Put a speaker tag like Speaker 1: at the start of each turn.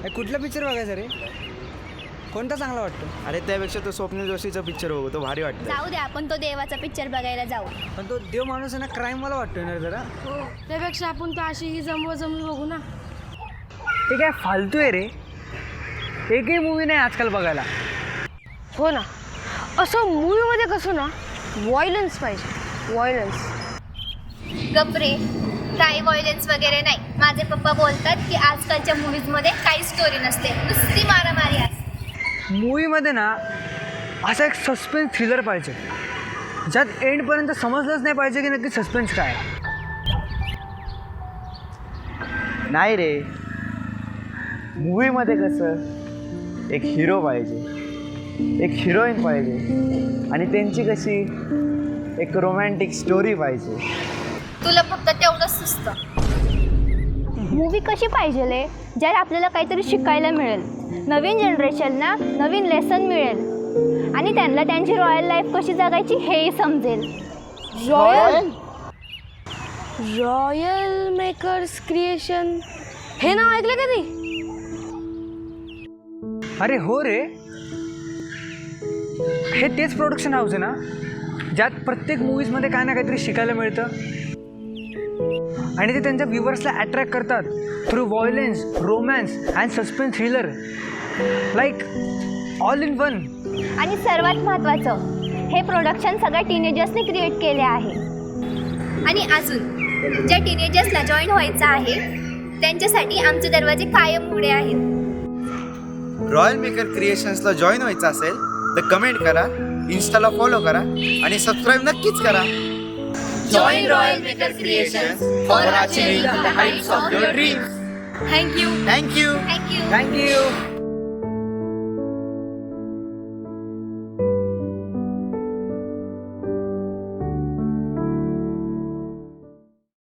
Speaker 1: कुठला पिक्चर बघायचा रे? कोणता चांगला वाटतो?
Speaker 2: अरे त्यापेक्षा तो स्वप्नील जोशीचा पिक्चर बघू, तो भारी वाटतं.
Speaker 3: जाऊ दे, आपण तो देवाचा पिक्चर बघायला जाऊ.
Speaker 1: पण तो देव माणूस आहे ना, क्राईम मला वाटतोय ना जरा.
Speaker 4: हो, त्यापेक्षा आपण तो अशी ही जमवून बघू ना.
Speaker 1: ते काय फालतू आहे रे. एकही मूवी नाही आजकाल बघायला.
Speaker 4: हो ना, असं मूवीमध्ये कसं ना व्हायलन्स पाहिजे, व्हायलन्स.
Speaker 3: गप्रे, काही व्हायलन्स वगैरे नाही. माझे पप्पा बोलतात की आजकालच्या मूवीजमध्ये काही स्टोरी नसते, नुसती मारामारी असते.
Speaker 1: मूवीमध्ये ना असा एक सस्पेन्स थ्रिलर पाहिजे, ज्यात एंडपर्यंत समजलंच नाही पाहिजे की नक्की सस्पेन्स काय आहे.
Speaker 2: नाही रे, मूवीमध्ये कसं एक हिरो पाहिजे, एक हिरोईन पाहिजे आणि त्यांची कशी एक रोमॅन्टिक स्टोरी पाहिजे.
Speaker 3: तुला फक्त तेवढंच सुचतं. मूवी कशी पाहिजे रे, ज्यात आपल्याला काहीतरी शिकायला मिळेल, नवीन जनरेशनला नवीन लेसन मिळेल आणि त्यांना त्यांची रॉयल लाईफ कशी जगायची हेही समजेल.
Speaker 4: रॉयल मेकर्स क्रिएशन हे नाव ऐकलं कधी?
Speaker 1: अरे हो रे, हे तेच प्रोडक्शन हाऊस आहे ना, ज्यात प्रत्येक मूवीजमध्ये काय ना काहीतरी शिकायला मिळतं आणि ते त्यांच्या व्ह्युअर्सला अट्रॅक्ट करतात through violence, romance and suspense thriller, like all in one.
Speaker 3: आणि सर्वात महत्त्वाचं, हे प्रोडक्शन सगळ्या टीनेजर्सने क्रिएट केले आहे. आणि अजून ज्या टीनेजर्सला जॉईन व्हायचं आहे त्यांच्यासाठी आमचे दरवाजे कायम उघडे आहेत.
Speaker 2: रॉयल मेकर क्रिएशन्सला जॉईन व्हायचं असेल तर कमेंट करा, इन्स्टाला फॉलो करा आणि सबस्क्राईब नक्कीच करा.
Speaker 3: Join Royal Maker Creations for achieving the heights of your dreams. Thank you.
Speaker 2: Thank you.
Speaker 3: Thank you.
Speaker 1: Thank you.